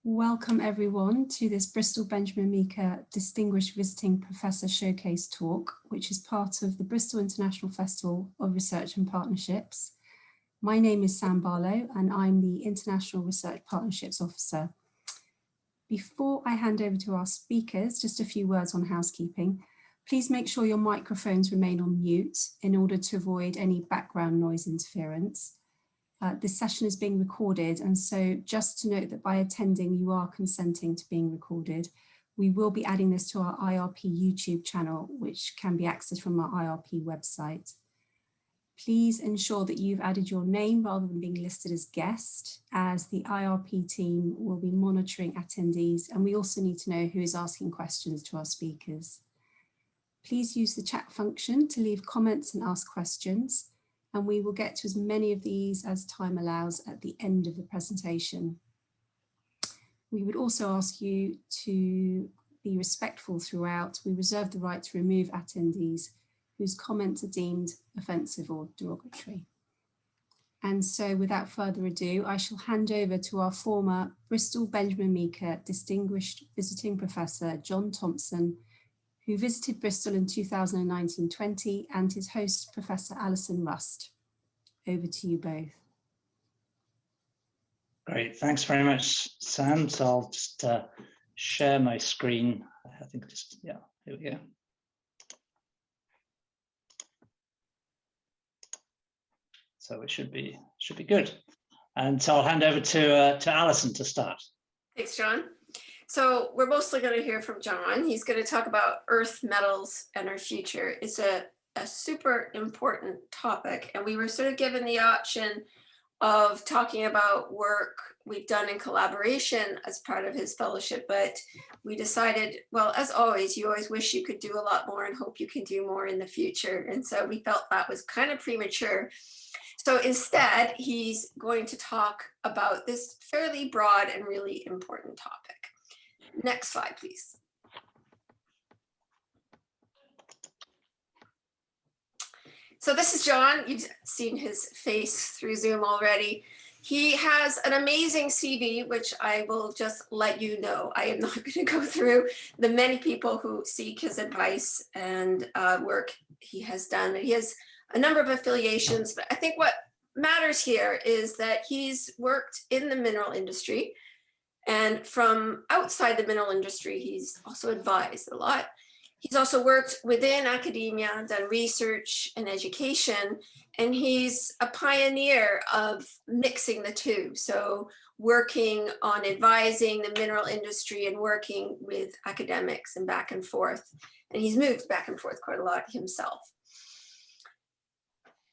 Welcome everyone to this Bristol Benjamin Meaker Distinguished Visiting Professor Showcase talk, which is part of the Bristol International Festival of Research and Partnerships. My name is Sam Barlow and I'm the International Research Partnerships Officer. Before I hand over to our speakers, just a few words on housekeeping. Please make sure your microphones remain on mute in order to avoid any background noise interference. This session is being recorded, and so just to note that by attending you are consenting to being recorded. We will be adding this to our IRP YouTube channel, which can be accessed from our IRP website. Please ensure that you've added your name rather than being listed as guest, as the IRP team will be monitoring attendees, and we also need to know who is asking questions to our speakers. Please use the chat function to leave comments and ask questions, and we will get to as many of these as time allows at the end of the presentation. We would also ask you to be respectful throughout. We reserve the right to remove attendees whose comments are deemed offensive or derogatory. And so without further ado, I shall hand over to our former Bristol Benjamin Meaker Distinguished Visiting Professor, Dr Thompson, who visited Bristol in 2019-20, and his host, Professor Alison Rust. Over to you both. Great, thanks very much, Sam. So I'll just share my screen. I think just, yeah, here we go. So it should be good. And so I'll hand over to Alison to start. Thanks, John. So we're mostly going to hear from John. He's going to talk about earth metals and our future. It's a super important topic, and we were sort of given the option of talking about work we've done in collaboration as part of his fellowship, but we decided, well, as always, you always wish you could do a lot more and hope you can do more in the future. And so we felt that was kind of premature. So instead, he's going to talk about this fairly broad and really important topic. Next slide, please. So this is John. You've seen his face through Zoom already. He has an amazing CV, which I will just let you know. I am not going to go through the many people who seek his advice and work he has done. He has a number of affiliations, but I think what matters here is that he's worked in the mineral industry. And from outside the mineral industry, he's also advised a lot. He's also worked within academia, done research and education, and he's a pioneer of mixing the two. So working on advising the mineral industry and working with academics and back and forth. And he's moved back and forth quite a lot himself.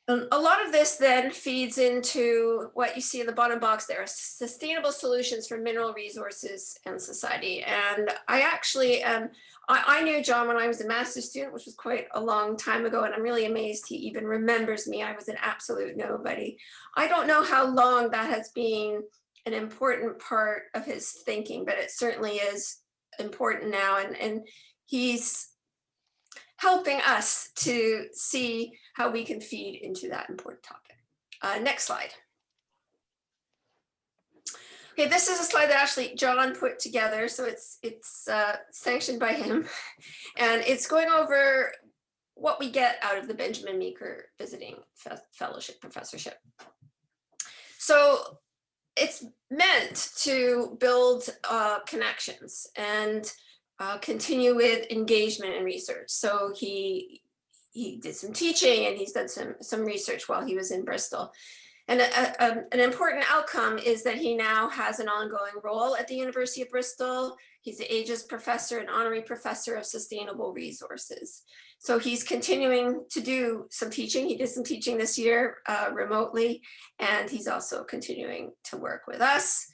A lot of this then feeds into what you see in the bottom box there, sustainable solutions for mineral resources and society. And I actually, I knew John when I was a master's student, which was quite a long time ago, and I'm really amazed he even remembers me. I was an absolute nobody. I don't know how long that has been an important part of his thinking, but it certainly is important now. And he's helping us to see how we can feed into that important topic. Next slide. Okay, this is a slide that actually John put together, so it's sanctioned by him, and it's going over what we get out of the Benjamin Meaker Visiting Fellowship Professorship. So it's meant to build connections and continue with engagement and research. So he did some teaching and he's done some research while he was in Bristol. And an important outcome is that he now has an ongoing role at the University of Bristol. He's the Aegis Professor and Honorary Professor of Sustainable Resources. So he's continuing to do some teaching. He did some teaching this year remotely, and he's also continuing to work with us.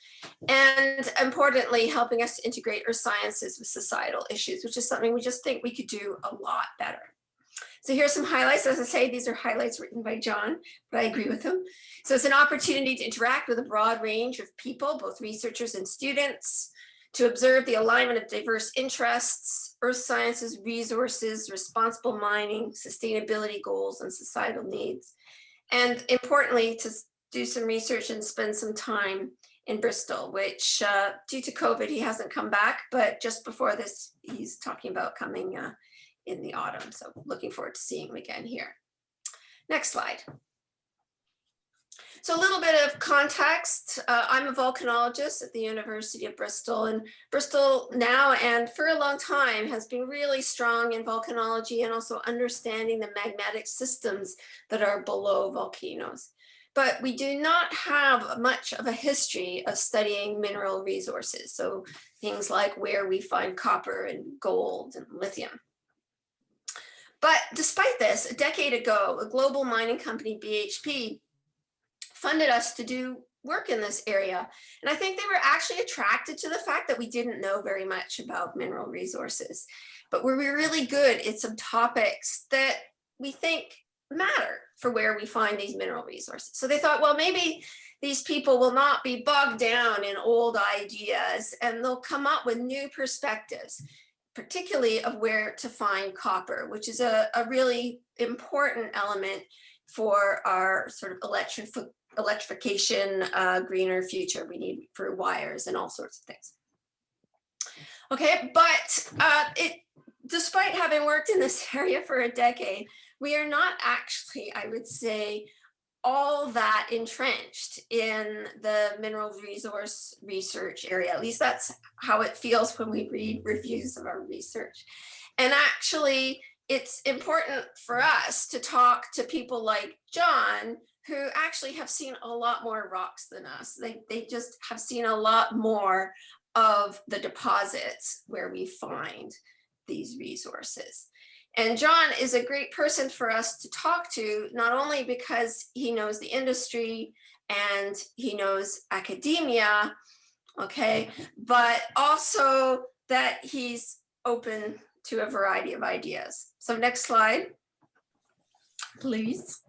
And importantly, helping us to integrate earth sciences with societal issues, which is something we just think we could do a lot better. So here's some highlights. As I say, these are highlights written by John, but I agree with him. So it's an opportunity to interact with a broad range of people, both researchers and students, to observe the alignment of diverse interests, earth sciences, resources, responsible mining, sustainability goals, and societal needs. And importantly, to do some research and spend some time in Bristol, which due to COVID, he hasn't come back, but just before this, he's talking about coming in the autumn. So looking forward to seeing him again here. Next slide. So a little bit of context. I'm a volcanologist at the University of Bristol, and Bristol now and for a long time has been really strong in volcanology and also understanding the magmatic systems that are below volcanoes. But we do not have much of a history of studying mineral resources. So things like where we find copper and gold and lithium. But despite this, a decade ago, a global mining company, BHP, funded us to do work in this area. And I think they were actually attracted to the fact that we didn't know very much about mineral resources, but we're really good at some topics that we think matter for where we find these mineral resources. So they thought, well, maybe these people will not be bogged down in old ideas and they'll come up with new perspectives, particularly of where to find copper, which is a really important element for our sort of electrification, greener future we need for wires and all sorts of things. Okay, but despite having worked in this area for a decade, we are not actually, I would say, all that entrenched in the mineral resource research area. At least that's how it feels when we read reviews of our research. And actually, it's important for us to talk to people like John, who actually have seen a lot more rocks than us. They just have seen a lot more of the deposits where we find these resources. And John is a great person for us to talk to, not only because he knows the industry and he knows academia, okay, but also that he's open to a variety of ideas. So next slide, please.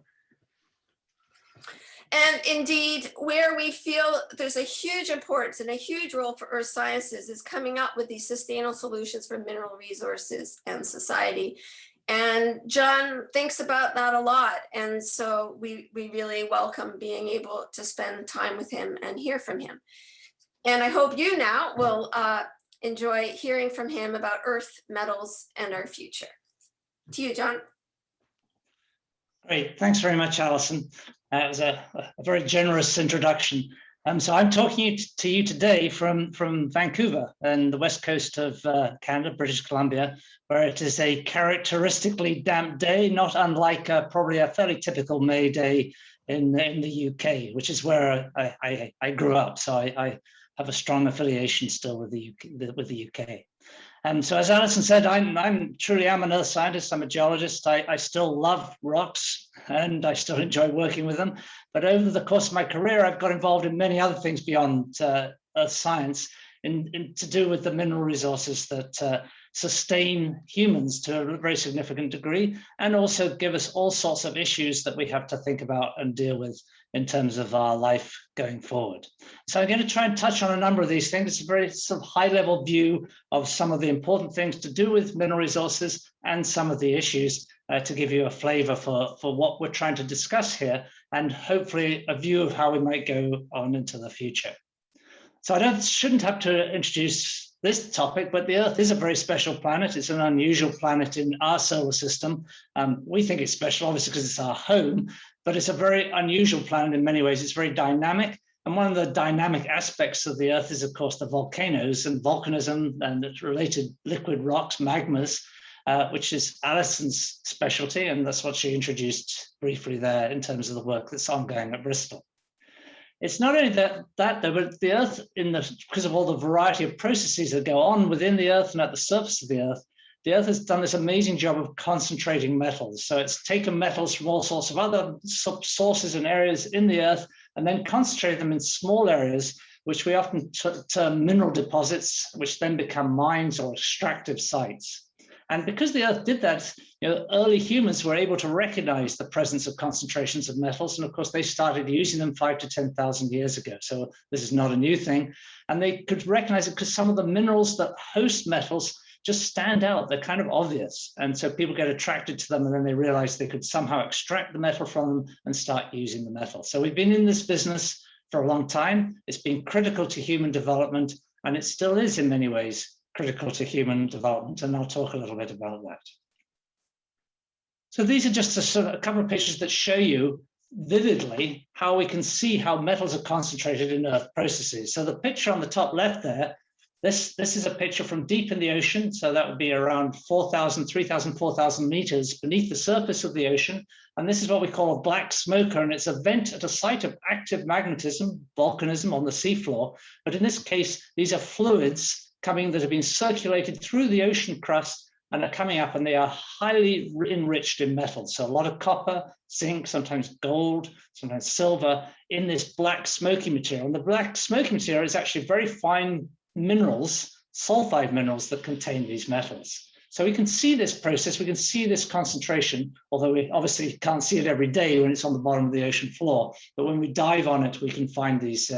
And indeed, where we feel there's a huge importance and a huge role for earth sciences is coming up with these sustainable solutions for mineral resources and society. And John thinks about that a lot. And so we really welcome being able to spend time with him and hear from him. And I hope you now will enjoy hearing from him about earth, metals, and our future. To you, John. Great, thanks very much, Alison. It was a very generous introduction. So I'm talking to you today from Vancouver and the west coast of Canada, British Columbia, where it is a characteristically damp day, not unlike probably a fairly typical May day in the UK, which is where I grew up. So I have a strong affiliation still with the UK. So as Alison said, I'm truly an earth scientist. I'm a geologist. I still love rocks and I still enjoy working with them. But over the course of my career, I've got involved in many other things beyond earth science to do with the mineral resources that sustain humans to a very significant degree, and also give us all sorts of issues that we have to think about and deal with in terms of our life going forward. So I'm going to try and touch on a number of these things. It's a very sort of high-level view of some of the important things to do with mineral resources and some of the issues to give you a flavor for what we're trying to discuss here, and hopefully a view of how we might go on into the future. So I shouldn't have to introduce this topic, but the Earth is a very special planet. It's an unusual planet in our solar system. We think it's special, obviously, because it's our home, but it's a very unusual planet in many ways. It's very dynamic. And one of the dynamic aspects of the Earth is, of course, the volcanoes and volcanism and its related liquid rocks, magmas, which is Alison's specialty. And that's what she introduced briefly there in terms of the work that's ongoing at Bristol. It's not only that though, but the Earth, because of all the variety of processes that go on within the Earth and at the surface of the Earth has done this amazing job of concentrating metals. So it's taken metals from all sorts of other sources and areas in the Earth and then concentrated them in small areas, which we often term mineral deposits, which then become mines or extractive sites. And because the Earth did that, early humans were able to recognize the presence of concentrations of metals. And of course, they started using them 5,000 to 10,000 years ago. So this is not a new thing. And they could recognize it because some of the minerals that host metals just stand out. They're kind of obvious. And so people get attracted to them, and then they realize they could somehow extract the metal from them and start using the metal. So we've been in this business for a long time. It's been critical to human development, and it still is in many ways critical to human development. And I'll talk a little bit about that. So these are just a couple of pictures that show you vividly how we can see how metals are concentrated in Earth processes. So the picture on the top left there, this is a picture from deep in the ocean. So that would be around 4,000, 3,000, 4,000 meters beneath the surface of the ocean. And this is what we call a black smoker. And it's a vent at a site of active magnetism, volcanism on the seafloor. But in this case, these are fluids coming that have been circulated through the ocean crust and are coming up, and they are highly enriched in metals. So a lot of copper, zinc, sometimes gold, sometimes silver in this black smoky material. And the black smoky material is actually very fine minerals, sulfide minerals that contain these metals. So we can see this process, we can see this concentration, although we obviously can't see it every day when it's on the bottom of the ocean floor. But when we dive on it, we can find these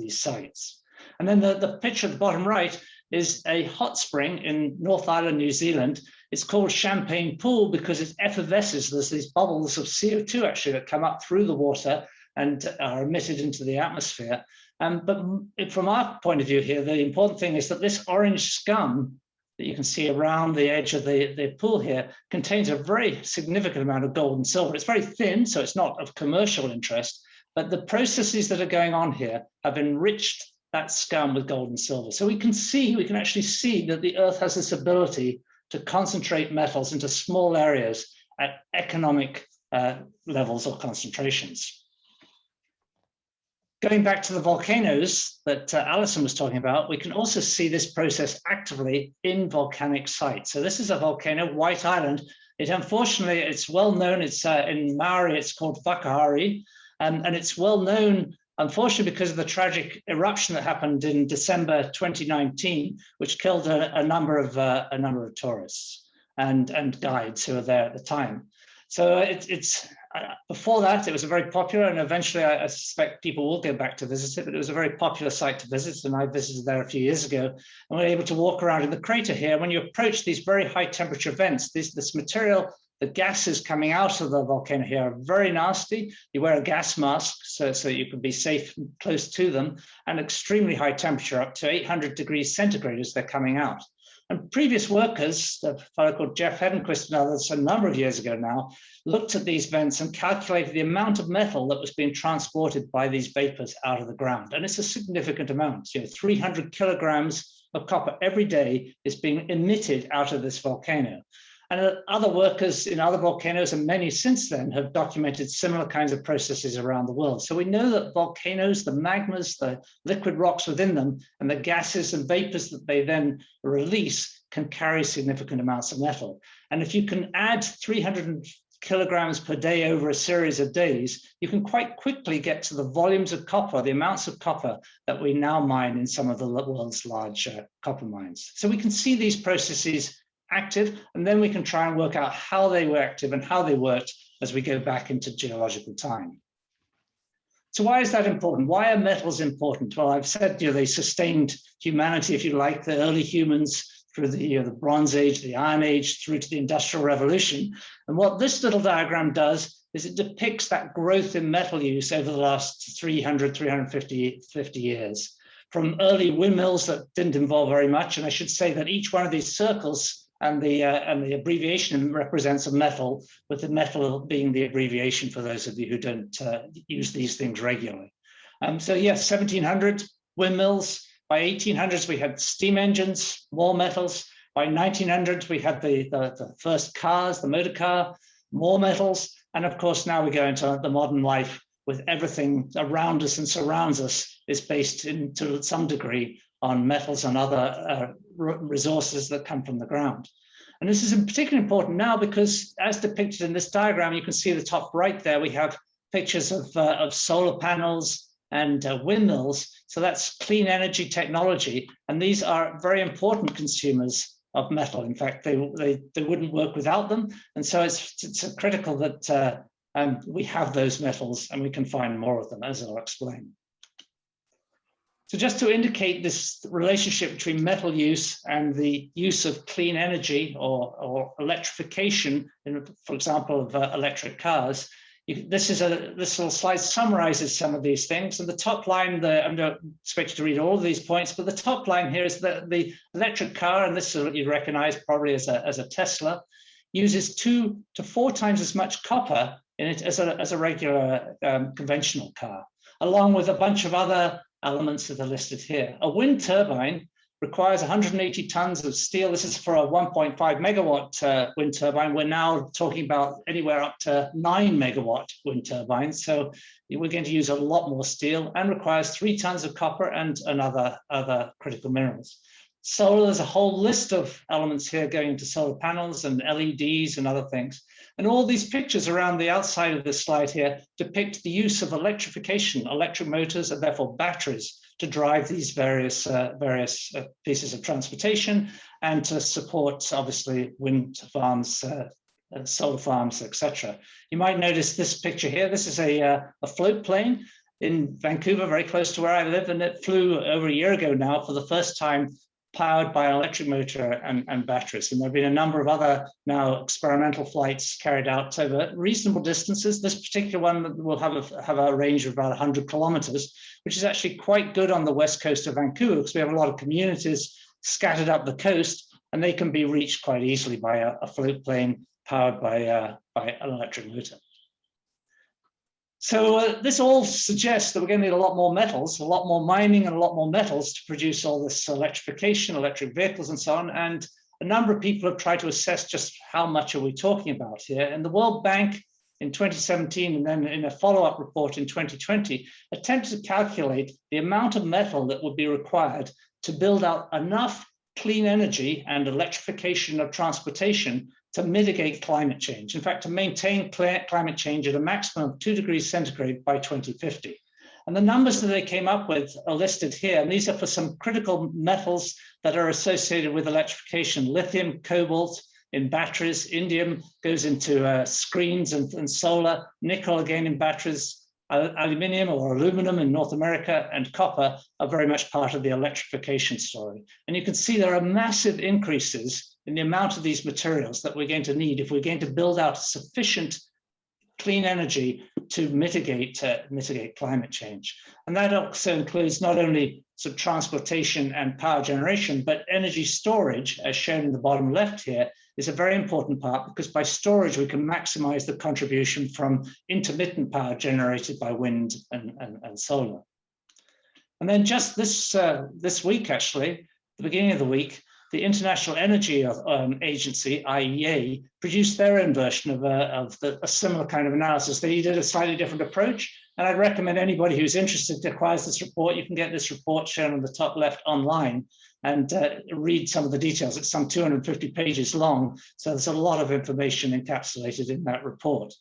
sites. And then the picture at the bottom right is a hot spring in North Island, New Zealand. It's called Champagne Pool because it effervesces. There's these bubbles of CO2 actually that come up through the water and are emitted into the atmosphere. But from our point of view here, the important thing is that this orange scum that you can see around the edge of the pool here contains a very significant amount of gold and silver. It's very thin, so it's not of commercial interest, but the processes that are going on here have enriched that scum with gold and silver. So we can actually see that the Earth has this ability to concentrate metals into small areas at economic levels or concentrations. Going back to the volcanoes that Alison was talking about, we can also see this process actively in volcanic sites. So this is a volcano, White Island. Unfortunately, it's well known. It's in Maori, it's called Whakahari, and it's well known, unfortunately, because of the tragic eruption that happened in December 2019, which killed a number of tourists and guides who were there at the time. So before that, it was very popular, and eventually I suspect people will go back to visit it, but it was a very popular site to visit, and I visited there a few years ago, and we were able to walk around in the crater here. When you approach these very high temperature vents, this material, the gases coming out of the volcano here are very nasty. You wear a gas mask so you can be safe close to them, and extremely high temperature, up to 800 degrees centigrade as they're coming out. And previous workers, a fellow called Jeff Hedenquist and others, a number of years ago now, looked at these vents and calculated the amount of metal that was being transported by these vapors out of the ground. And it's a significant amount. 300 kilograms of copper every day is being emitted out of this volcano. And other workers in other volcanoes, and many since then, have documented similar kinds of processes around the world. So we know that volcanoes, the magmas, the liquid rocks within them, and the gases and vapors that they then release can carry significant amounts of metal. And if you can add 300 kilograms per day over a series of days, you can quite quickly get to the volumes of copper, the amounts of copper that we now mine in some of the world's large copper mines. So we can see these processes active, and then we can try and work out how they were active and how they worked as we go back into geological time. So why is that important? Why are metals important? Well, I've said they sustained humanity, if you like, the early humans through the Bronze Age, the Iron Age, through to the Industrial Revolution. And what this little diagram does is it depicts that growth in metal use over the last 350 years. From early windmills that didn't involve very much, and I should say that each one of these circles and the abbreviation represents a metal, with the metal being the abbreviation for those of you who don't use these things regularly. So yes, 1700 windmills. By 1800s, we had steam engines, more metals. By 1900s, we had the first cars, the motor car, more metals. And of course, now we go into the modern life with everything around us and surrounds us is based to some degree on metals and other resources that come from the ground. And this is particularly important now because, as depicted in this diagram, you can see the top right there, we have pictures of solar panels and windmills. So that's clean energy technology. And these are very important consumers of metal. In fact, they wouldn't work without them. And so it's critical that we have those metals and we can find more of them, as I'll explain. So just to indicate this relationship between metal use and the use of clean energy or electrification, for example, of electric cars, This little slide summarizes some of these things. And the top line, I don't expect you to read all of these points, but the top line here is that the electric car, and this is what you recognize probably as a Tesla, uses 2 to 4 times as much copper in it as a regular conventional car, along with a bunch of other elements that are listed here. A wind turbine requires 180 tons of steel. This is for a 1.5 megawatt wind turbine. We're now talking about anywhere up to 9 megawatt wind turbines. So we're going to use a lot more steel, and requires 3 tons of copper and other critical minerals. Solar, there's a whole list of elements here going into solar panels and LEDs and other things. And all these pictures around the outside of this slide here depict the use of electrification, electric motors, and therefore batteries, to drive these various pieces of transportation and to support, obviously, wind farms, solar farms, etc. You might notice this picture here. This is a float plane in Vancouver, very close to where I live, and it flew over a year ago now for the first time, powered by an electric motor and batteries. And there have been a number of other now experimental flights carried out over reasonable distances. This particular one will have a range of about 100 kilometers, which is actually quite good on the west coast of Vancouver, because we have a lot of communities scattered up the coast, and they can be reached quite easily by a float plane powered by an electric motor. So this all suggests that we're going to need a lot more metals, a lot more mining and a lot more metals to produce all this electrification, electric vehicles and so on. And a number of people have tried to assess just how much are we talking about here. And the World Bank in 2017, and then in a follow-up report in 2020, attempted to calculate the amount of metal that would be required to build out enough clean energy and electrification of transportation to mitigate climate change. In fact, to maintain climate change at a maximum of 2 degrees centigrade by 2050. And the numbers that they came up with are listed here. And these are for some critical metals that are associated with electrification: lithium, cobalt in batteries, indium goes into screens and solar, nickel again in batteries, aluminium or aluminum in North America, and copper are very much part of the electrification story. And you can see there are massive increases in the amount of these materials that we're going to need if we're going to build out sufficient clean energy to mitigate climate change. And that also includes not only sort of transportation and power generation, but energy storage, as shown in the bottom left here, is a very important part, because by storage we can maximize the contribution from intermittent power generated by wind and solar. And then just this week, actually, the beginning of the week, the International Energy Agency, IEA, produced their own version of a similar kind of analysis. They did a slightly different approach, and I'd recommend anybody who's interested to acquire this report. You can get this report shown on the top left online and read some of the details. It's some 250 pages long, so there's a lot of information encapsulated in that report.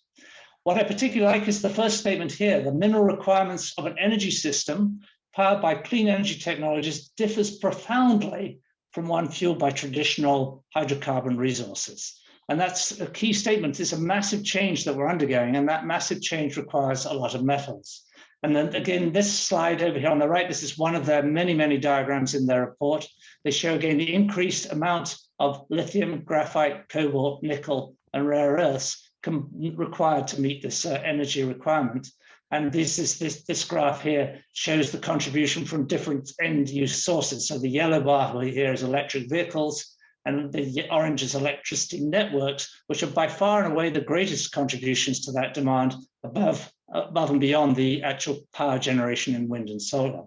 What I particularly like is the first statement here: the mineral requirements of an energy system powered by clean energy technologies differs profoundly from one fueled by traditional hydrocarbon resources. And that's a key statement. It's a massive change that we're undergoing, and that massive change requires a lot of metals. And then again, this slide over here on the right, this is one of their many, many diagrams in their report. They show again the increased amount of lithium, graphite, cobalt, nickel, and rare earths required to meet this energy requirement. And this graph here shows the contribution from different end-use sources. So the yellow bar here is electric vehicles, and the orange is electricity networks, which are by far and away the greatest contributions to that demand above and beyond the actual power generation in wind and solar.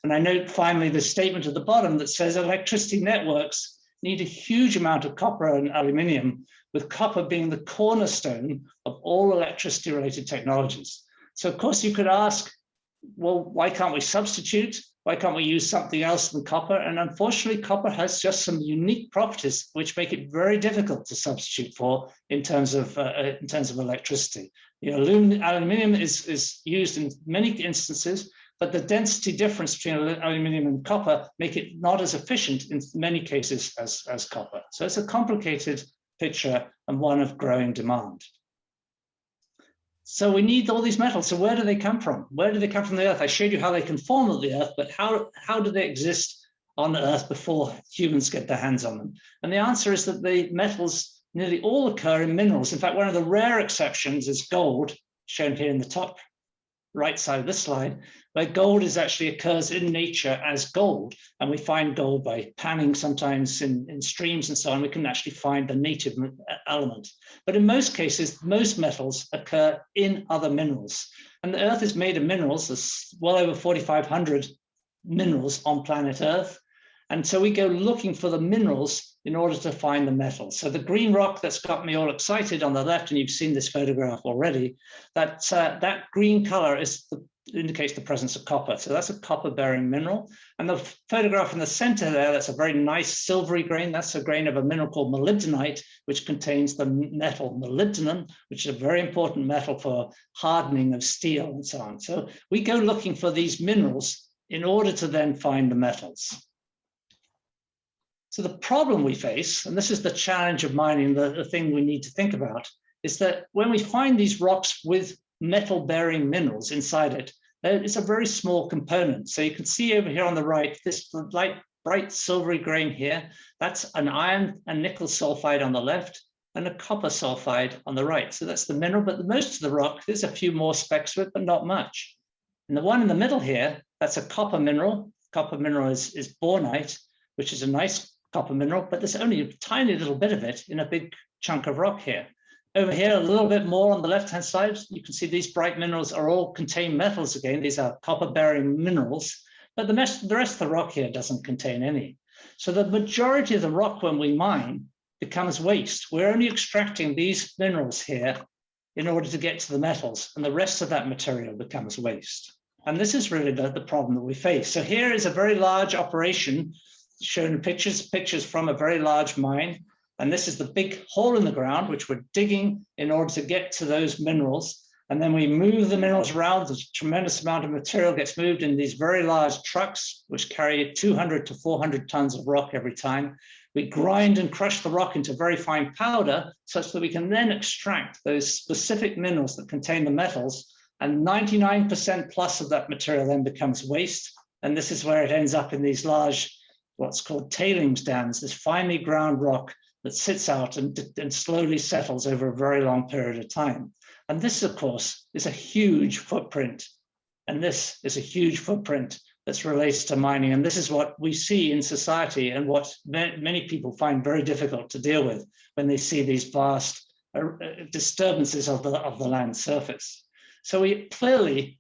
And I note finally the statement at the bottom that says electricity networks need a huge amount of copper and aluminium, with copper being the cornerstone of all electricity-related technologies. So of course you could ask, well, why can't we substitute? Why can't we use something else than copper? And unfortunately, copper has just some unique properties which make it very difficult to substitute for in terms of electricity. You know, aluminium is used in many instances, but the density difference between aluminium and copper make it not as efficient in many cases as copper. So it's a complicated picture and one of growing demand. So we need all these metals. So where do they come from? Where do they come from the Earth? I showed you how they can form the Earth, but how do they exist on Earth before humans get their hands on them? And the answer is that the metals nearly all occur in minerals. In fact, one of the rare exceptions is gold, shown here in the top right side of this slide, where gold actually occurs in nature as gold. And we find gold by panning sometimes in streams and so on. We can actually find the native element. But in most cases, most metals occur in other minerals. And the Earth is made of minerals. There's well over 4,500 minerals on planet Earth. And so we go looking for the minerals in order to find the metals. So the green rock that's got me all excited on the left, and you've seen this photograph already, that green color indicates the presence of copper. So that's a copper-bearing mineral. And the photograph in the center there, that's a very nice silvery grain. That's a grain of a mineral called molybdenite, which contains the metal molybdenum, which is a very important metal for hardening of steel and so on. So we go looking for these minerals in order to then find the metals. So the problem we face, and this is the challenge of mining, the thing we need to think about, is that when we find these rocks with metal-bearing minerals inside it, it's a very small component. So you can see over here on the right, this light, bright silvery grain here, that's an iron and nickel sulfide on the left and a copper sulfide on the right. So that's the mineral, but most of the rock, there's a few more specks of it, but not much. And the one in the middle here, that's a copper mineral. Copper mineral is bornite, which is a nice copper mineral, but there's only a tiny little bit of it in a big chunk of rock here. Over here, a little bit more on the left-hand side, you can see these bright minerals are all contain metals again. These are copper-bearing minerals, but the rest of the rock here doesn't contain any. So the majority of the rock when we mine becomes waste. We're only extracting these minerals here in order to get to the metals, and the rest of that material becomes waste. And this is really the problem that we face. So here is a very large operation shown pictures from a very large mine. And this is the big hole in the ground, which we're digging in order to get to those minerals. And then we move the minerals around. A tremendous amount of material gets moved in these very large trucks, which carry 200 to 400 tons of rock every time. We grind and crush the rock into very fine powder such that we can then extract those specific minerals that contain the metals. And 99% plus of that material then becomes waste. And this is where it ends up in these large, what's called tailings dams, this finely ground rock that sits out and slowly settles over a very long period of time. And this, of course, is a huge footprint. And this is a huge footprint that's related to mining. And this is what we see in society and what many people find very difficult to deal with when they see these vast disturbances of the land surface. So we clearly,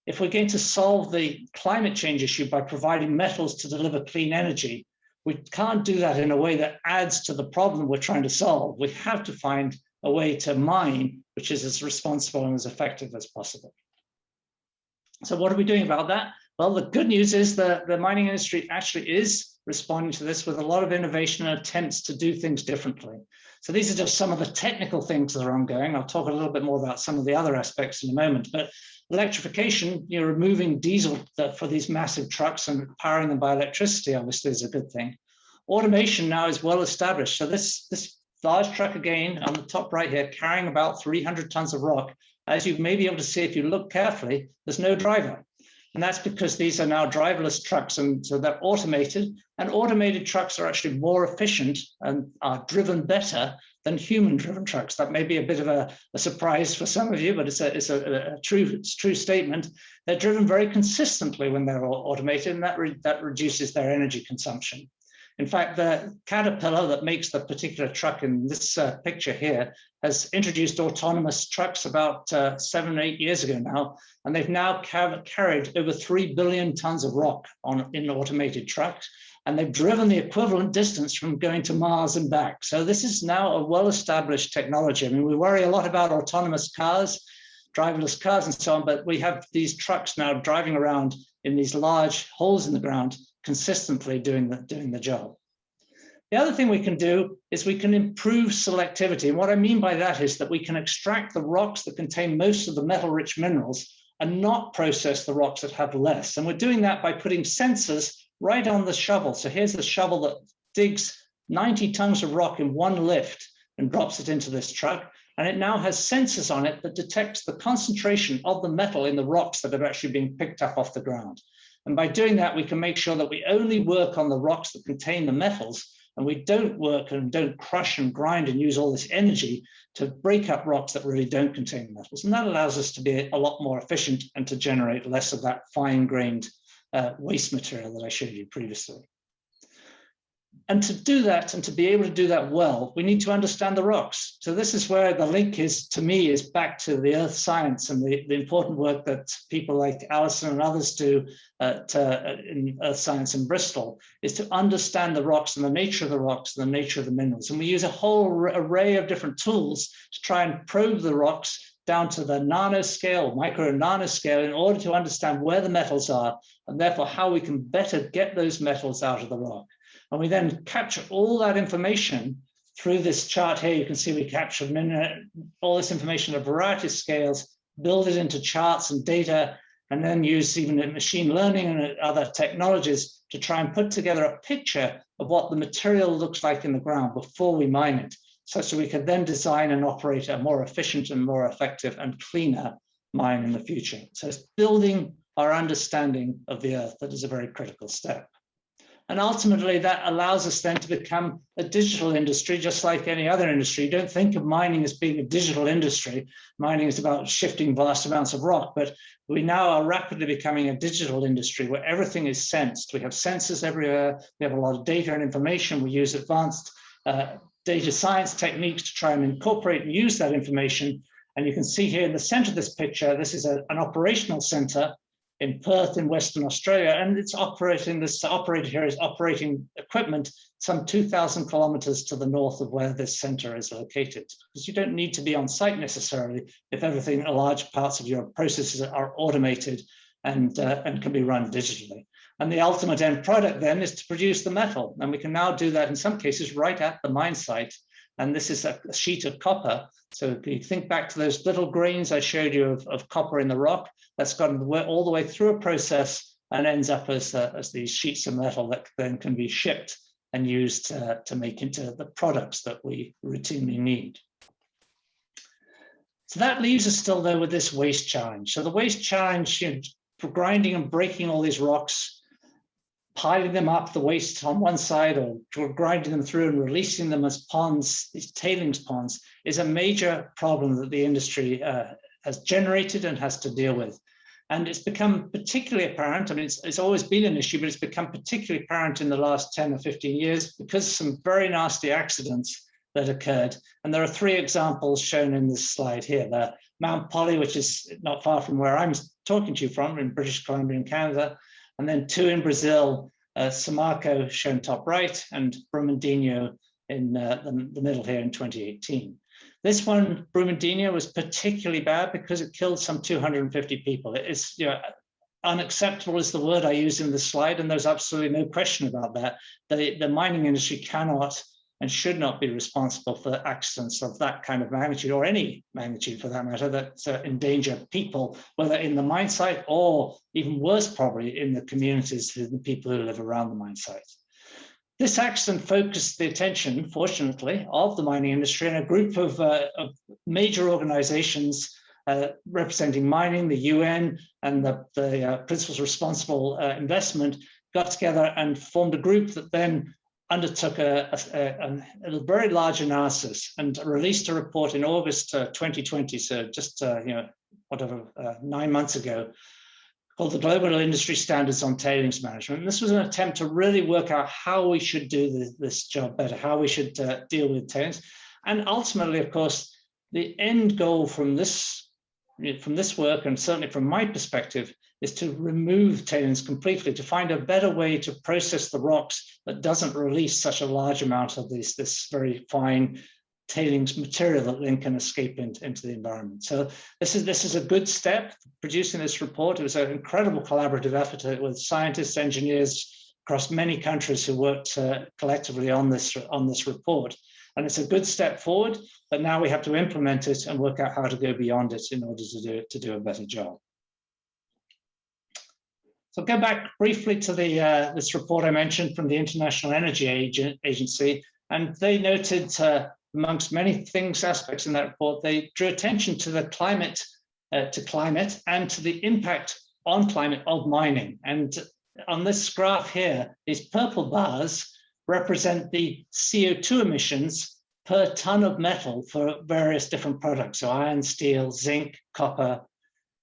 if we're going to solve the climate change issue by providing metals to deliver clean energy, we can't do that in a way that adds to the problem we're trying to solve. We have to find a way to mine which is as responsible and as effective as possible. So what are we doing about that? Well, the good news is that the mining industry actually is responding to this with a lot of innovation and attempts to do things differently. So these are just some of the technical things that are ongoing. I'll talk a little bit more about some of the other aspects in a moment, but electrification, removing diesel for these massive trucks and powering them by electricity, obviously, is a good thing. Automation now is well established. So this large truck, again, on the top right here, carrying about 300 tons of rock. As you may be able to see if you look carefully, there's no driver. And that's because these are now driverless trucks, and so they're automated. And automated trucks are actually more efficient and are driven better than human-driven trucks. That may be a bit of a surprise for some of you, but it's a true statement. They're driven very consistently when they're automated, and that reduces their energy consumption. In fact, the Caterpillar that makes the particular truck in this picture here has introduced autonomous trucks about 7 or 8 years ago now, and they've now carried over 3 billion tons of rock in automated trucks, and they've driven the equivalent distance from going to Mars and back. So this is now a well-established technology. I mean, we worry a lot about autonomous cars, driverless cars and so on, but we have these trucks now driving around in these large holes in the ground, consistently doing the job. The other thing we can do is we can improve selectivity. And what I mean by that is that we can extract the rocks that contain most of the metal-rich minerals and not process the rocks that have less. And we're doing that by putting sensors right on the shovel. So here's the shovel that digs 90 tons of rock in one lift and drops it into this truck. And it now has sensors on it that detects the concentration of the metal in the rocks that are actually being picked up off the ground. And by doing that, we can make sure that we only work on the rocks that contain the metals, and we don't work and don't crush and grind and use all this energy to break up rocks that really don't contain metals. And that allows us to be a lot more efficient and to generate less of that fine-grained waste material that I showed you previously. And to do that, and to be able to do that well, we need to understand the rocks. So this is where the link is, to me, is back to the earth science and the important work that people like Alison and others do in earth science in Bristol, is to understand the rocks and the nature of the rocks and the nature of the minerals. And we use a whole array of different tools to try and probe the rocks down to the nanoscale, micro and nanoscale, in order to understand where the metals are, and therefore how we can better get those metals out of the rock. And we then capture all that information through this chart here. You can see we captured all this information at a variety of scales, build it into charts and data, and then use even machine learning and other technologies to try and put together a picture of what the material looks like in the ground before we mine it, such that we can then design and operate a more efficient and more effective and cleaner mine in the future. So it's building our understanding of the earth that is a very critical step. And ultimately, that allows us then to become a digital industry, just like any other industry. Don't think of mining as being a digital industry. Mining is about shifting vast amounts of rock, but we now are rapidly becoming a digital industry where everything is sensed. We have sensors everywhere. We have a lot of data and information. We use advanced data science techniques to try and incorporate and use that information. And you can see here in the center of this picture, this is an operational center in Perth in Western Australia, and it's operating, this operator here is operating equipment some 2,000 kilometers to the north of where this center is located, because you don't need to be on site necessarily if everything, large parts of your processes are automated and can be run digitally. And the ultimate end product then is to produce the metal, and we can now do that in some cases right at the mine site. And this is a sheet of copper. So if you think back to those little grains I showed you of copper in the rock, that's gone all the way through a process and ends up as these sheets of metal that then can be shipped and used to make into the products that we routinely need. So that leaves us still though with this waste challenge. So the waste challenge, for grinding and breaking all these rocks, piling them up, the waste on one side, or grinding them through and releasing them as ponds, these tailings ponds, is a major problem that the industry has generated and has to deal with. And it's become particularly apparent, I mean, it's always been an issue, but it's become particularly apparent in the last 10 or 15 years because of some very nasty accidents that occurred. And there are 3 examples shown in this slide here. The Mount Polly, which is not far from where I'm talking to you from, in British Columbia in Canada, and then 2 in Brazil, Samarco shown top right, and Brumadinho in the middle here in 2018. This one, Brumadinho, was particularly bad because it killed some 250 people. It is, unacceptable is the word I use in this slide, and there's absolutely no question about that. The mining industry cannot and should not be responsible for accidents of that kind of magnitude, or any magnitude for that matter, that endanger people, whether in the mine site or even worse, probably in the communities, the people who live around the mine site. This accident focused the attention, fortunately, of the mining industry, and a group of major organizations representing mining, the UN, and the Principles of Responsible Investment got together and formed a group that then undertook a very large analysis and released a report in August 2020, so just 9 months ago, called the Global Industry Standards on Tailings Management. And this was an attempt to really work out how we should do this job better, how we should deal with tailings. And ultimately, of course, the end goal from this work, and certainly from my perspective, is to remove tailings completely, to find a better way to process the rocks that doesn't release such a large amount of this very fine tailings material that then can escape into the environment. So this is a good step, producing this report. It was an incredible collaborative effort with scientists, engineers across many countries who worked collectively on this report. And it's a good step forward, but now we have to implement it and work out how to go beyond it in order to do a better job. So I'll go back briefly to this report I mentioned from the International Energy Agency, and they noted, amongst many aspects in that report, they drew attention to the climate and to the impact on climate of mining. And on this graph here, these purple bars represent the CO2 emissions per ton of metal for various different products. So iron, steel, zinc, copper,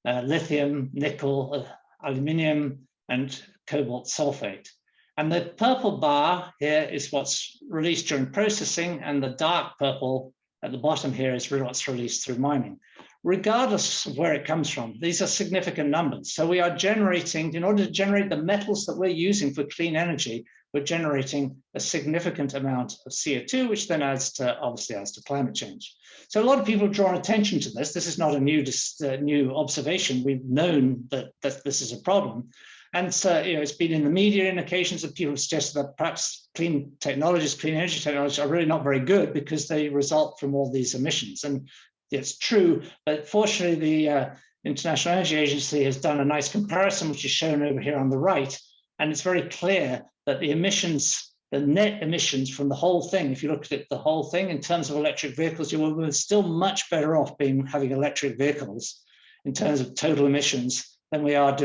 lithium, nickel, aluminium, and cobalt sulfate. And the purple bar here is what's released during processing, and the dark purple at the bottom here is what's released through mining. Regardless of where it comes from, these are significant numbers. So we are generating, in order to generate the metals that we're using for clean energy, we're generating a significant amount of CO2, which then obviously adds to climate change. So a lot of people have drawn attention to this. This is not a new observation. We've known that this is a problem. And so, it's been in the media in occasions that people have suggested that perhaps clean technologies, clean energy technologies are really not very good because they result from all these emissions. And it's true, but fortunately, the International Energy Agency has done a nice comparison, which is shown over here on the right. And it's very clear that the emissions, the net emissions from the whole thing, if you look at the whole thing in terms of electric vehicles, we're still much better off having electric vehicles in terms of total emissions than we are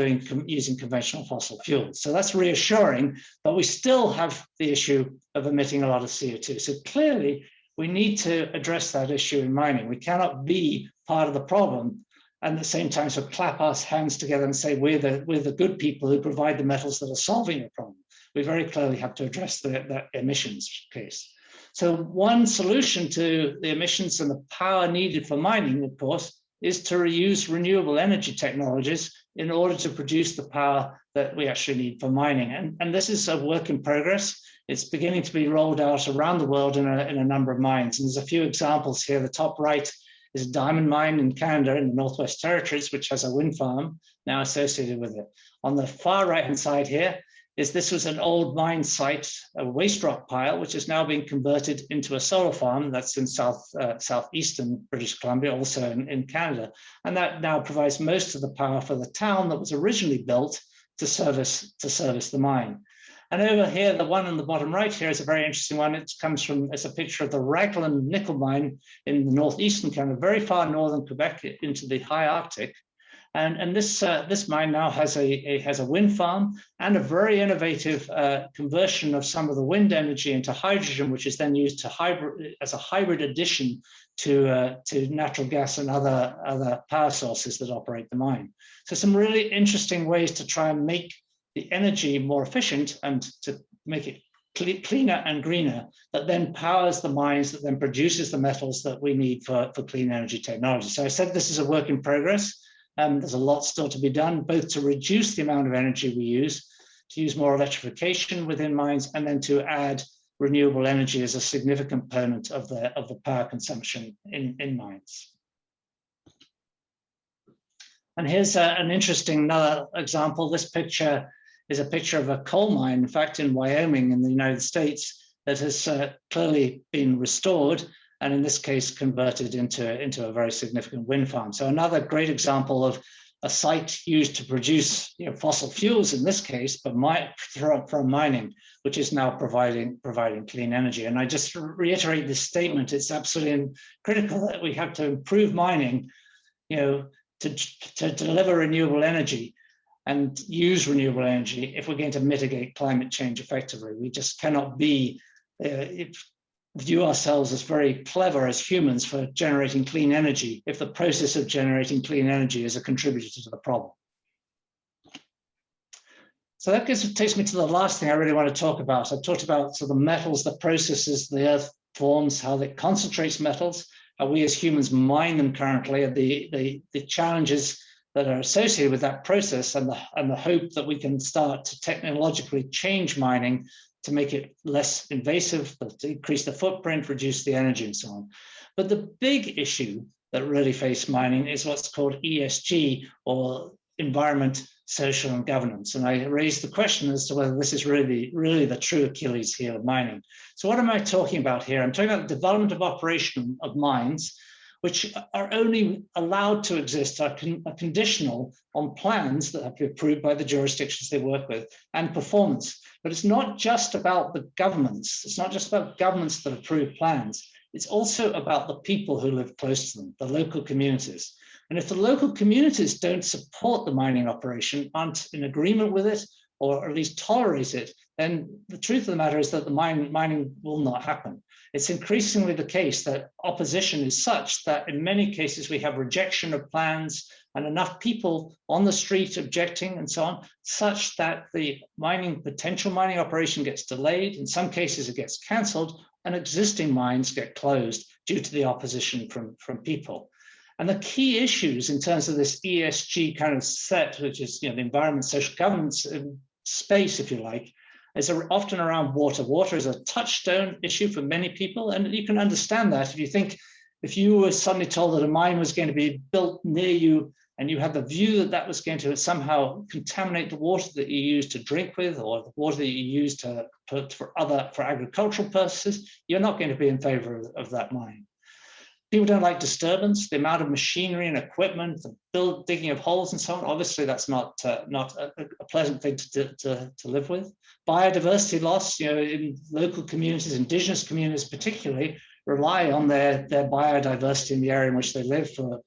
using conventional fossil fuels. So that's reassuring, but we still have the issue of emitting a lot of CO2. So clearly, we need to address that issue in mining. We cannot be part of the problem and at the same time sort of clap our hands together and say we're the good people who provide the metals that are solving the problem. We very clearly have to address that emissions case. So one solution to the emissions and the power needed for mining, of course, is to reuse renewable energy technologies in order to produce the power that we actually need for mining. And this is a work in progress. It's beginning to be rolled out around the world in a number of mines. And there's a few examples here. The top right is a diamond mine in Canada in the Northwest Territories, which has a wind farm now associated with it. On the far right-hand side here, this was an old mine site, a waste rock pile, which is now being converted into a solar farm that's in southeastern British Columbia, also in Canada. And that now provides most of the power for the town that was originally built to service the mine. And over here, the one on the bottom right here is a very interesting one. It's a picture of the Raglan nickel mine in the northeastern Canada, very far northern Quebec into the high Arctic. And this mine now has a wind farm and a very innovative conversion of some of the wind energy into hydrogen, which is then used as a hybrid addition to natural gas and other power sources that operate the mine. So some really interesting ways to try and make the energy more efficient and to make it cleaner and greener, that then powers the mines, that then produces the metals that we need for clean energy technology. So I said this is a work in progress. There's a lot still to be done, both to reduce the amount of energy we use, to use more electrification within mines, and then to add renewable energy as a significant component of the power consumption in mines. And here's an interesting another example. This picture is a picture of a coal mine, in fact, in Wyoming in the United States, that has clearly been restored, and in this case, converted into a very significant wind farm. So another great example of a site used to produce fossil fuels in this case, but from mining, which is now providing clean energy. And I just reiterate this statement, it's absolutely critical that we have to improve mining, to deliver renewable energy and use renewable energy if we're going to mitigate climate change effectively. We just cannot view ourselves as very clever as humans for generating clean energy if the process of generating clean energy is a contributor to the problem. So that takes me to the last thing I really want to talk about. I've talked about the metals, the processes the Earth forms, how it concentrates metals, how we as humans mine them currently, and the challenges that are associated with that process, and the hope that we can start to technologically change mining to make it less invasive, to increase the footprint, reduce the energy, and so on. But the big issue that really faces mining is what's called ESG, or environment, social, and governance. And I raised the question as to whether this is really the true Achilles heel of mining. So what am I talking about here? I'm talking about the development of operation of mines, which are only allowed to exist, are conditional on plans that have to be approved by the jurisdictions they work with, and performance. But it's not just about the governments. It's not just about governments that approve plans. It's also about the people who live close to them, the local communities. And if the local communities don't support the mining operation, aren't in agreement with it, or at least tolerate it, then the truth of the matter is that the mining will not happen. It's increasingly the case that opposition is such that in many cases we have rejection of plans and enough people on the street objecting and so on, such that the potential mining operation gets delayed. In some cases it gets cancelled and existing mines get closed due to the opposition from people. And the key issues in terms of this ESG kind of set, which is the environment, social governance space, if you like, is often around water. Water is a touchstone issue for many people, and you can understand that if you were suddenly told that a mine was going to be built near you and you had the view that that was going to somehow contaminate the water that you use to drink with or the water that you use for agricultural purposes, you're not going to be in favor of that mine. People don't like disturbance, the amount of machinery and equipment, the digging of holes and so on. Obviously, that's not a pleasant thing to live with. Biodiversity loss, in local communities, indigenous communities particularly, rely on their biodiversity in the area in which they live for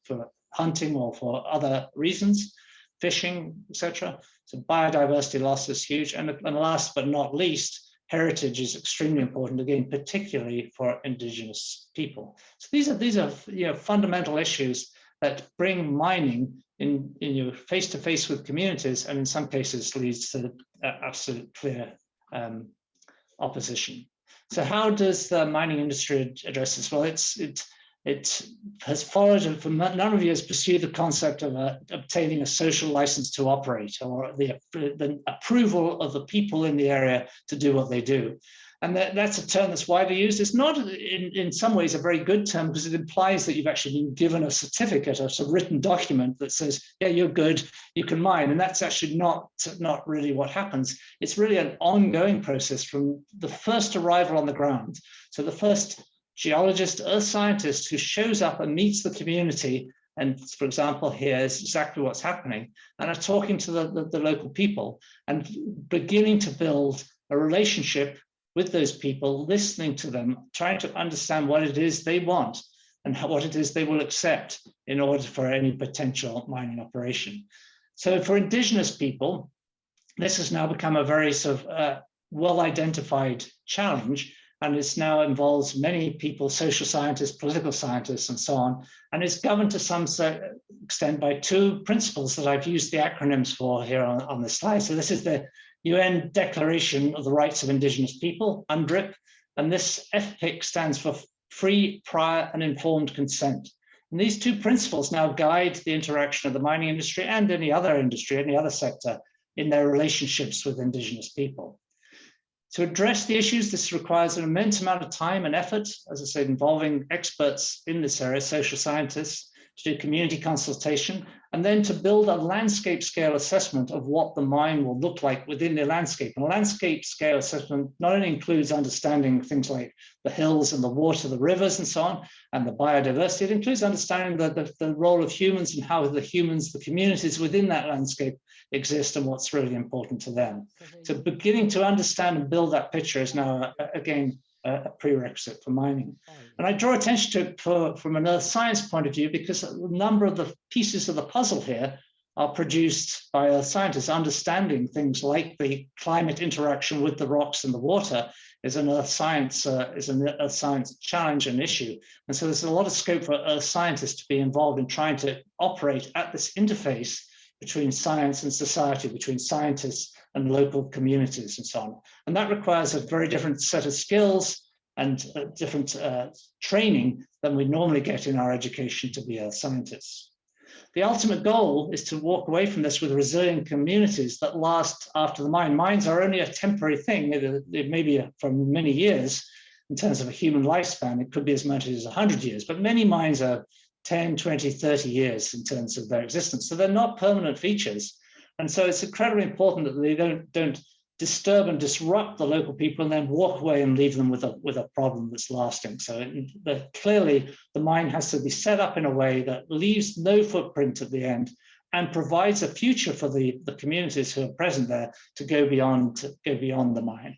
hunting or for other reasons, fishing, etc. So biodiversity loss is huge. And last but not least, heritage is extremely important, again, particularly for indigenous people. So these are fundamental issues that bring mining in face-to-face with communities, and in some cases leads to absolute clear opposition. So how does the mining industry address this? Well, it has followed and for a number of years pursued the concept of obtaining a social license to operate, or the approval of the people in the area to do what they do. And that's a term that's widely used. It's not in some ways a very good term because it implies that you've actually been given a certificate, a written document that says, yeah, you're good, you can mine. And that's actually not really what happens. It's really an ongoing process from the first arrival on the ground. So the first geologist, earth scientist who shows up and meets the community, and for example, here's exactly what's happening, and are talking to the local people and beginning to build a relationship with those people, listening to them, trying to understand what it is they want and what it is they will accept in order for any potential mining operation. So for indigenous people, this has now become a very well-identified challenge, and it's now involves many people, social scientists, political scientists, and so on, and it's governed to some extent by two principles that I've used the acronyms for here on this slide. So this is the UN Declaration of the Rights of Indigenous People, UNDRIP, and this FPIC stands for Free, Prior, and Informed Consent. And these two principles now guide the interaction of the mining industry and any other industry, any other sector, in their relationships with Indigenous people. To address the issues, this requires an immense amount of time and effort, as I said, involving experts in this area, social scientists, to do community consultation, and then to build a landscape scale assessment of what the mine will look like within the landscape. And a landscape scale assessment not only includes understanding things like the hills and the water, the rivers and so on, and the biodiversity, it includes understanding the role of humans and how the communities within that landscape exist and what's really important to them. So beginning to understand and build that picture is now, again, a prerequisite for mining. And I draw attention to it from an earth science point of view because a number of the pieces of the puzzle here are produced by earth scientists. Understanding things like the climate interaction with the rocks and the water is an earth science challenge and issue. And so there's a lot of scope for earth scientists to be involved in trying to operate at this interface between science and society, between scientists and local communities and so on. And that requires a very different set of skills and different training than we normally get in our education to be scientists. The ultimate goal is to walk away from this with resilient communities that last after the mine. Mines are only a temporary thing. It may be from many years in terms of a human lifespan. It could be as much as 100 years, but many mines are 10, 20, 30 years in terms of their existence. So they're not permanent features. And so it's incredibly important that they don't disturb and disrupt the local people and then walk away and leave them with a problem that's lasting. So clearly the mine has to be set up in a way that leaves no footprint at the end and provides a future for the communities who are present there to go beyond the mine.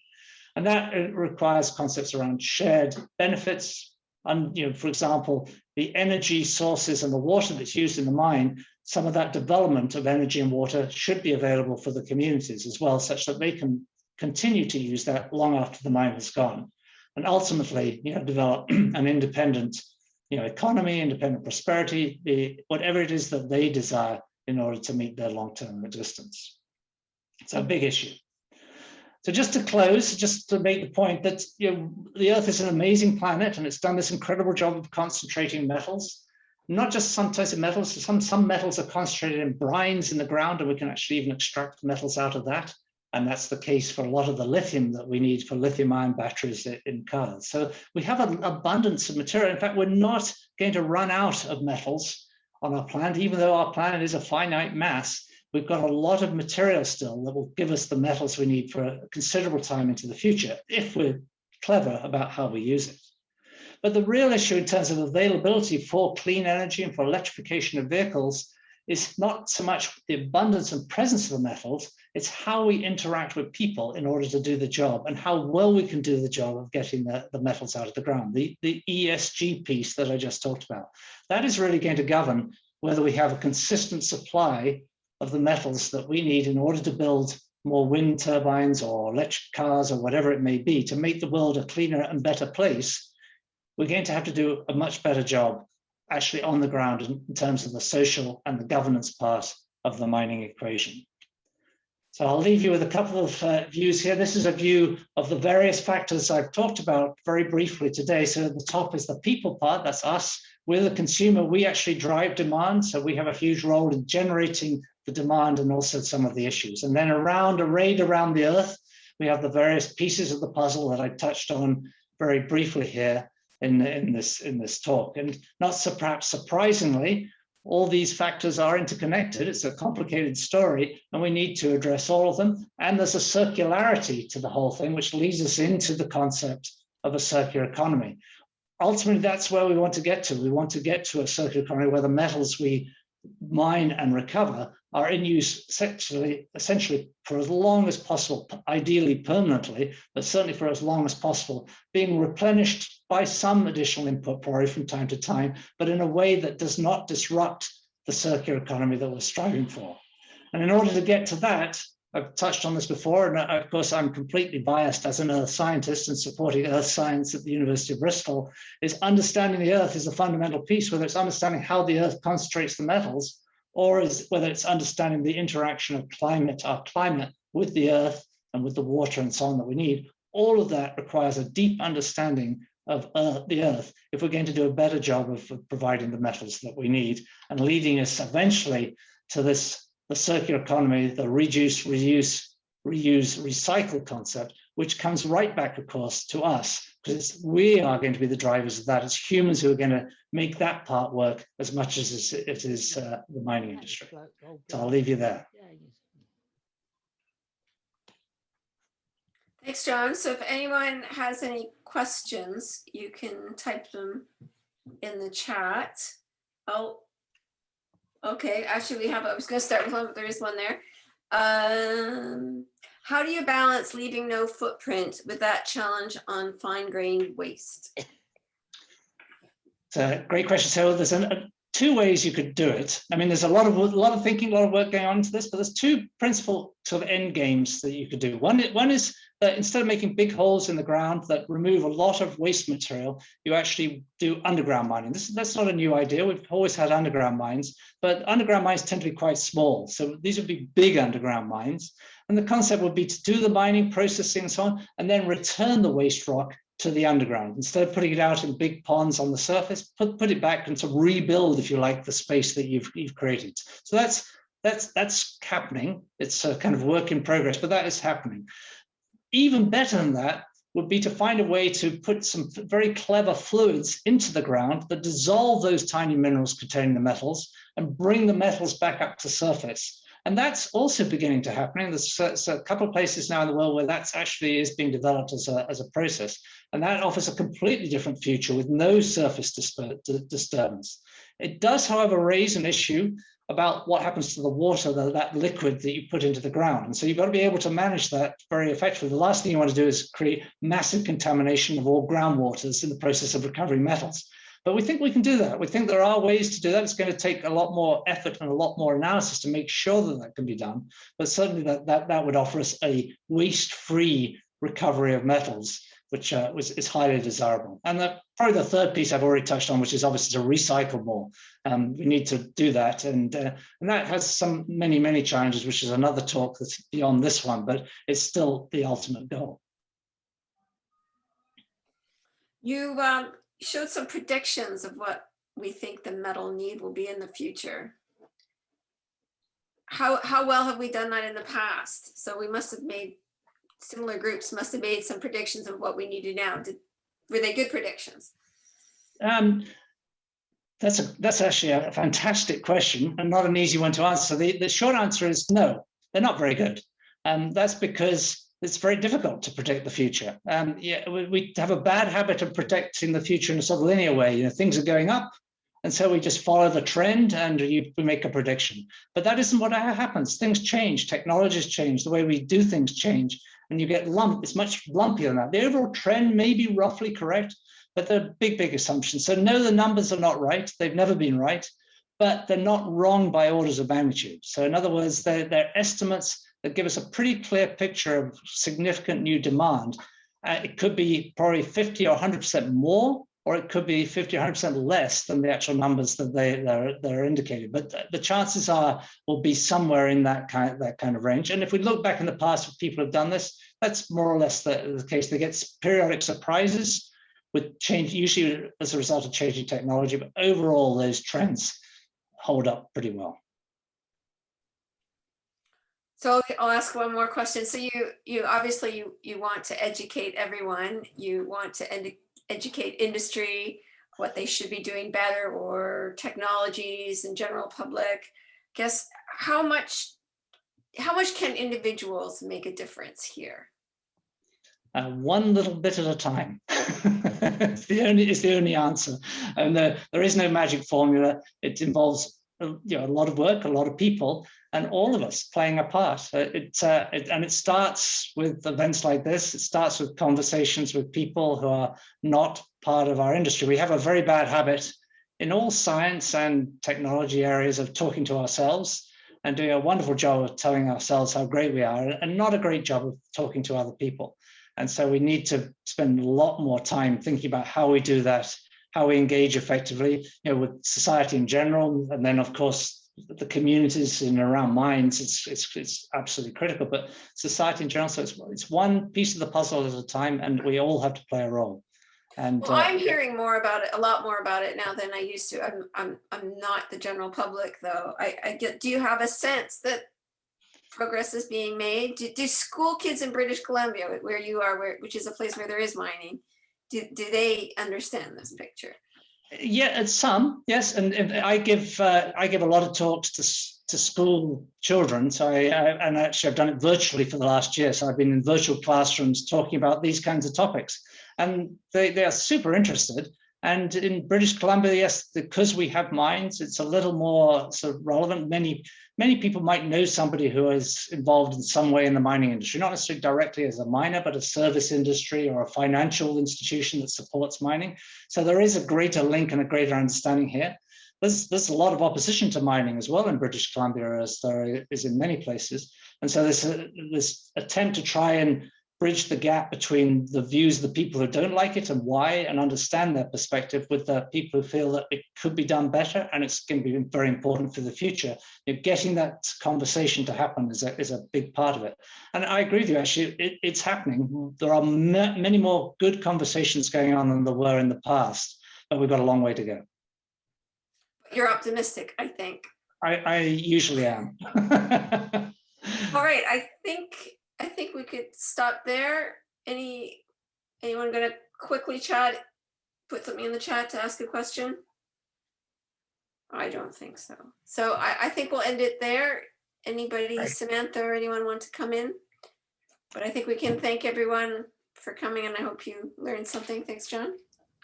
And that requires concepts around shared benefits. And for example, the energy sources and the water that's used in the mine, some of that development of energy and water should be available for the communities as well, such that they can continue to use that long after the mine has gone. And ultimately, develop an independent, economy, independent prosperity, whatever it is that they desire in order to meet their long-term existence. It's a big issue. So just to close, just to make the point that the Earth is an amazing planet, and it's done this incredible job of concentrating metals. Not just some types of metals, some metals are concentrated in brines in the ground, and we can actually even extract metals out of that. And that's the case for a lot of the lithium that we need for lithium-ion batteries in cars. So we have an abundance of material. In fact, we're not going to run out of metals on our planet, even though our planet is a finite mass. We've got a lot of material still that will give us the metals we need for a considerable time into the future, if we're clever about how we use it. But the real issue in terms of availability for clean energy and for electrification of vehicles is not so much the abundance and presence of the metals, it's how we interact with people in order to do the job, and how well we can do the job of getting the metals out of the ground. The ESG piece that I just talked about, that is really going to govern whether we have a consistent supply of the metals that we need in order to build more wind turbines or electric cars or whatever it may be to make the world a cleaner and better place. We're going to have to do a much better job actually on the ground in terms of the social and the governance part of the mining equation. So I'll leave you with a couple of views here. This is a view of the various factors I've talked about very briefly today. So at the top is the people part, that's us. We're the consumer, we actually drive demand. So we have a huge role in generating the demand and also some of the issues. And then arrayed around the Earth, we have the various pieces of the puzzle that I touched on very briefly here in this talk. And not so perhaps surprisingly, all these factors are interconnected. It's a complicated story, and we need to address all of them. And there's a circularity to the whole thing, which leads us into the concept of a circular economy. Ultimately, that's where we want to get to. We want to get to a circular economy where the metals we mine and recover are in use essentially for as long as possible, ideally permanently, but certainly for as long as possible, being replenished by some additional input probably from time to time, but in a way that does not disrupt the circular economy that we're striving for. And in order to get to that, I've touched on this before, and of course I'm completely biased as an earth scientist and supporting earth science at the University of Bristol, is understanding the earth is a fundamental piece, whether it's understanding how the earth concentrates the metals, or whether it's understanding the interaction of our climate with the earth and with the water and so on that we need. All of that requires a deep understanding of the earth if we're going to do a better job of providing the metals that we need and leading us eventually to the circular economy, the reduce, reuse, reuse, recycle concept, which comes right back, of course, to us, because we are going to be the drivers of that. It's humans who are going to make that part work as much as it is the mining industry. So I'll leave you there. Thanks, John. So if anyone has any questions, you can type them in the chat. Oh, okay. Actually, I was going to start with one, but there is one there. How do you balance leaving no footprint with that challenge on fine-grained waste? It's a great question. So there's two ways you could do it. I mean, there's a lot of thinking, a lot of work going on into this, but there's two principal sort of end games that you could do. One is that instead of making big holes in the ground that remove a lot of waste material, you actually do underground mining. That's not a new idea. We've always had underground mines, but underground mines tend to be quite small. So these would be big underground mines. And the concept would be to do the mining, processing and so on, and then return the waste rock to the underground. Instead of putting it out in big ponds on the surface, put it back and to rebuild, if you like, the space that you've created. So that's happening. It's a kind of work in progress, but that is happening. Even better than that would be to find a way to put some very clever fluids into the ground that dissolve those tiny minerals containing the metals and bring the metals back up to surface. And that's also beginning to happen. There's a couple of places now in the world where that's actually is being developed as a process. And that offers a completely different future with no surface disturbance. It does, however, raise an issue about what happens to the water, that liquid that you put into the ground. And so you've got to be able to manage that very effectively. The last thing you want to do is create massive contamination of all groundwaters in the process of recovering metals. But we think we can do that. We think there are ways to do that. It's going to take a lot more effort and a lot more analysis to make sure that that can be done. But certainly that would offer us a waste-free recovery of metals, which is highly desirable. And probably the third piece I've already touched on, which is obviously to recycle more. We need to do that, and that has many challenges, which is another talk that's beyond this one, but it's still the ultimate goal. You showed some predictions of what we think the metal need will be in the future. How well have we done that in the past? So we must have made, similar groups must have made some predictions of what we need to do now. Were they good predictions? That's actually a fantastic question and not an easy one to answer. The short answer is no, they're not very good. That's because it's very difficult to predict the future. Yeah, we have a bad habit of predicting the future in a sort of linear way. You know, things are going up, and so we just follow the trend and we make a prediction. But that isn't what happens. Things change, technologies change, the way we do things change, and you get it's much lumpier than that. The overall trend may be roughly correct, but they're big assumptions. So no, the numbers are not right. They've never been right, but they're not wrong by orders of magnitude. So in other words, they're estimates that give us a pretty clear picture of significant new demand. It could be probably 50 or 100% more, or it could be 50 or 100% less than the actual numbers that they're indicated. But the chances are will be somewhere in that kind of range. And if we look back in the past, if people have done this, that's more or less the case. They get periodic surprises with change, usually as a result of changing technology, but overall those trends hold up pretty well. So I'll ask one more question. So you obviously you want to educate everyone. You want to educate industry, what they should be doing better, or technologies and general public. Guess how much can individuals make a difference here? One little bit at a time. It's the only answer. And there is no magic formula. It involves a lot of work, a lot of people, and all of us playing a part. And it starts with events like this. It starts with conversations with people who are not part of our industry. We have a very bad habit in all science and technology areas of talking to ourselves and doing a wonderful job of telling ourselves how great we are, and not a great job of talking to other people. And so we need to spend a lot more time thinking about how we do that, how we engage effectively, with society in general, and then of course the communities in and around mines. It's absolutely critical, but society in general. So it's one piece of the puzzle at a time, and we all have to play a role. And well, I'm hearing more about it, a lot more about it now than I used to. I'm not the general public though. Do you have a sense that progress is being made? Do school kids in British Columbia, where you are, which is a place where there is mining, do they understand this picture? Yeah, some, yes, and I give a lot of talks to school children. So and actually I've done it virtually for the last year. So I've been in virtual classrooms talking about these kinds of topics, and they are super interested. And in British Columbia, yes, because we have mines, it's a little more sort of relevant. Many people might know somebody who is involved in some way in the mining industry, not necessarily directly as a miner, but a service industry or a financial institution that supports mining. So there is a greater link and a greater understanding here. There's a lot of opposition to mining as well in British Columbia, as there is in many places. And so this attempt to try and bridge the gap between the views of the people who don't like it and why, and understand their perspective, with the people who feel that it could be done better and it's going to be very important for the future. Getting that conversation to happen is a big part of it. And I agree with you, actually, it's happening. There are many more good conversations going on than there were in the past, but we've got a long way to go. You're optimistic, I think. I usually am. All right, I think we could stop there. Anyone gonna quickly put something in the chat to ask a question? I don't think so. So I think we'll end it there. Anybody, right. Samantha or anyone want to come in? But I think we can thank everyone for coming, and I hope you learned something. Thanks, John.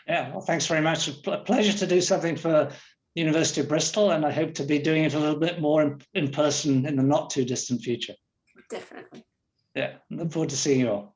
Yeah, well, thanks very much. A pleasure to do something for the University of Bristol, and I hope to be doing it a little bit more in person in the not too distant future. Definitely. Yeah, look forward to seeing you all.